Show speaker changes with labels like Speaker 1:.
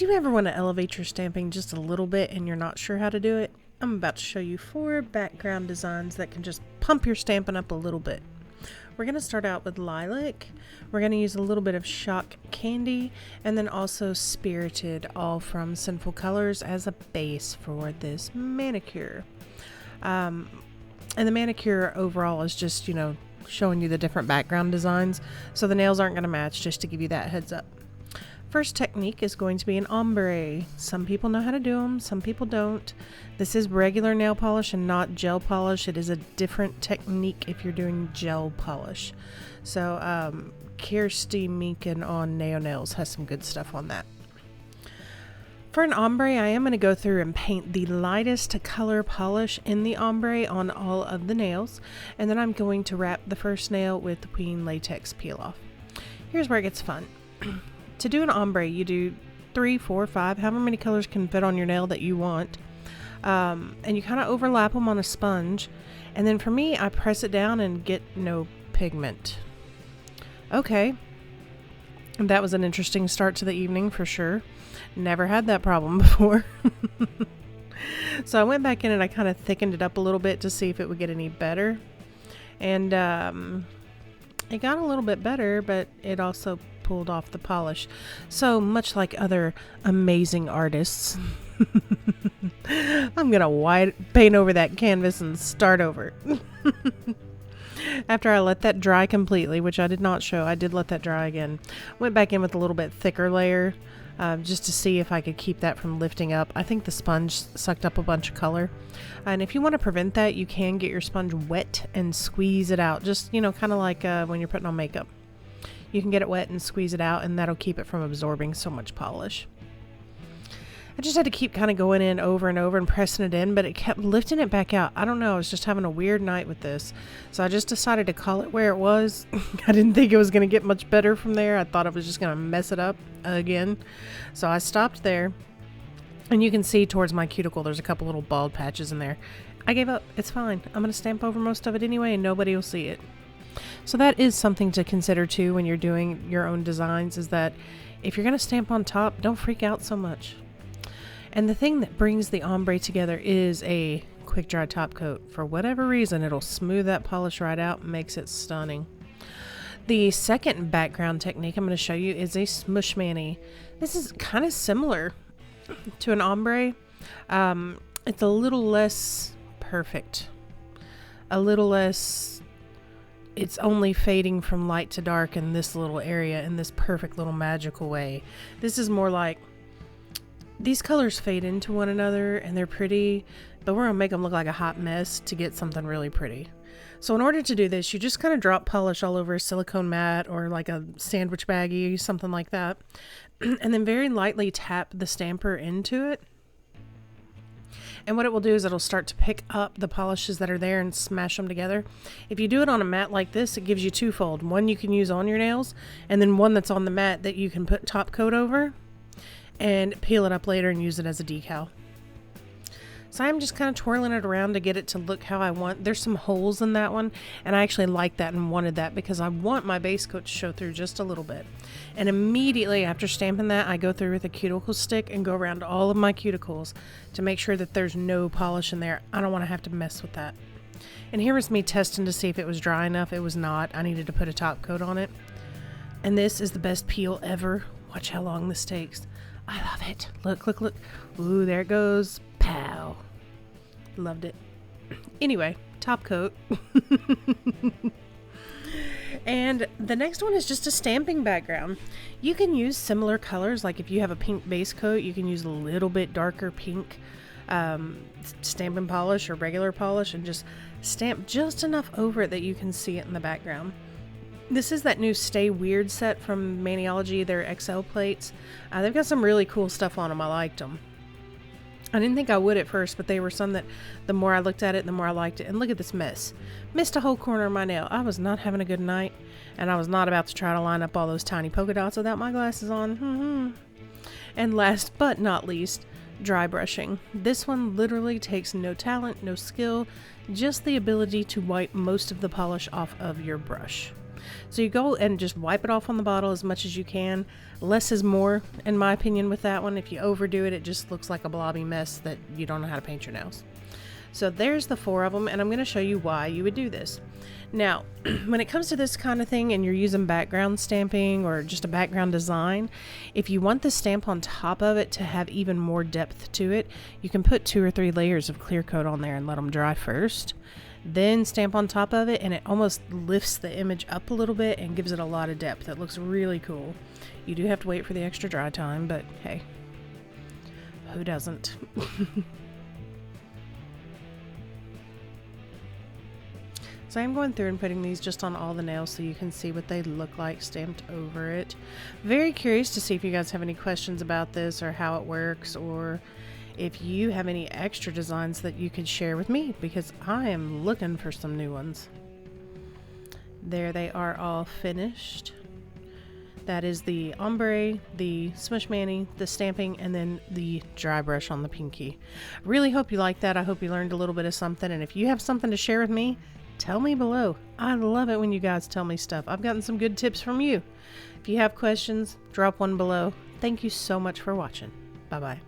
Speaker 1: Do you ever want to elevate your stamping just a little bit and you're not sure how to do it? I'm about to show you 4 background designs that can just pump your stamping up a little bit. We're going to start out with lilac. We're going to use a little bit of shock candy and then also spirited, all from Sinful Colors, as a base for this manicure. And the manicure overall is just, showing you the different background designs, so the nails aren't going to match, just to give you that heads up. First technique is going to be an ombre. Some people know how to do them, some people don't. This is regular nail polish and not gel polish. It is a different technique if you're doing gel polish. So Kirsty Meakin on Neo Nails has some good stuff on that. For an ombre, I am going to go through and paint the lightest color polish in the ombre on all of the nails, and then I'm going to wrap the first nail with the Queen Latex Peel Off. Here's where it gets fun. To do an ombre, you do 3, 4, 5, however many colors can fit on your nail that you want. And you kind of overlap them on a sponge. And then for me, I press it down and get no pigment. Okay. That was an interesting start to the evening for sure. Never had that problem before. So I went back in and I kind of thickened it up a little bit to see if it would get any better. And it got a little bit better, but it also pulled off the polish. So much like other amazing artists, I'm gonna paint over that canvas and start over. After I let that dry completely, which I did not show, I did let that dry again. Went back in with a little bit thicker layer, just to see if I could keep that from lifting up. I think the sponge sucked up a bunch of color. And if you want to prevent that, you can get your sponge wet and squeeze it out. Just, kind of like when you're putting on makeup. You can get it wet and squeeze it out, and that'll keep it from absorbing so much polish. I just had to keep kind of going in over and over and pressing it in, but it kept lifting it back out. I don't know. I was just having a weird night with this. So I just decided to call it where it was. I didn't think it was going to get much better from there. I thought it was just going to mess it up again. So I stopped there. And you can see towards my cuticle, there's a couple little bald patches in there. I gave up. It's fine. I'm going to stamp over most of it anyway, and nobody will see it. So that is something to consider too when you're doing your own designs, is that if you're going to stamp on top, don't freak out so much. And the thing that brings the ombre together is a quick dry top coat. For whatever reason, it'll smooth that polish right out and makes it stunning. The second background technique I'm going to show you is a smush mani. This is kind of similar to an ombre. It's a little less perfect. A little less, it's only fading from light to dark in this little area in this perfect little magical way. This is more like, these colors fade into one another and they're pretty, but we're going to make them look like a hot mess to get something really pretty. So in order to do this, you just kind of drop polish all over a silicone mat or like a sandwich baggie, something like that. And then very lightly tap the stamper into it. And what it will do is it'll start to pick up the polishes that are there and smash them together. If you do it on a mat like this, it gives you twofold. One you can use on your nails, and then one that's on the mat that you can put top coat over and peel it up later and use it as a decal. So I'm just kind of twirling it around to get it to look how I want. There's some holes in that one, and I actually like that and wanted that because I want my base coat to show through just a little bit. And immediately after stamping that, I go through with a cuticle stick and go around all of my cuticles to make sure that there's no polish in there. I don't want to have to mess with that. And here was me testing to see if it was dry enough. It was not. I needed to put a top coat on it. And this is the best peel ever. Watch how long this takes. I love it. Look, look, look. Ooh, there it goes. Pow. Loved it. Anyway, top coat. And the next one is just a stamping background. You can use similar colors. Like if you have a pink base coat, you can use a little bit darker pink stamping polish or regular polish and just stamp just enough over it that you can see it in the background. This is that new Stay Weird set from Maniology, their XL plates. They've got some really cool stuff on them. I liked them. I didn't think I would at first, but they were some that the more I looked at it, the more I liked it. And look at this mess. Missed a whole corner of my nail. I was not having a good night, and I was not about to try to line up all those tiny polka dots without my glasses on. And last but not least, dry brushing. This one literally takes no talent, no skill, just the ability to wipe most of the polish off of your brush. So you go and just wipe it off on the bottle as much as you can. Less is more, in my opinion, with that one. If you overdo it, it just looks like a blobby mess that you don't know how to paint your nails. So there's the 4 of them, and I'm going to show you why you would do this. Now, when it comes to this kind of thing and you're using background stamping or just a background design, if you want the stamp on top of it to have even more depth to it, you can put 2 or 3 layers of clear coat on there and let them dry first. Then stamp on top of it, and it almost lifts the image up a little bit and gives it a lot of depth. It looks really cool. You do have to wait for the extra dry time, but hey, who doesn't? So I'm going through and putting these just on all the nails so you can see what they look like stamped over it. Very curious to see if you guys have any questions about this or how it works, or if you have any extra designs that you could share with me, because I am looking for some new ones. There they are, all finished. That is the ombre, the smush mani, the stamping, and then the dry brush on the pinky. Really hope you like that. I hope you learned a little bit of something, and if you have something to share with me, tell me below. I love it when you guys tell me stuff. I've gotten some good tips from you. If you have questions, drop one below. Thank you so much for watching. Bye-bye.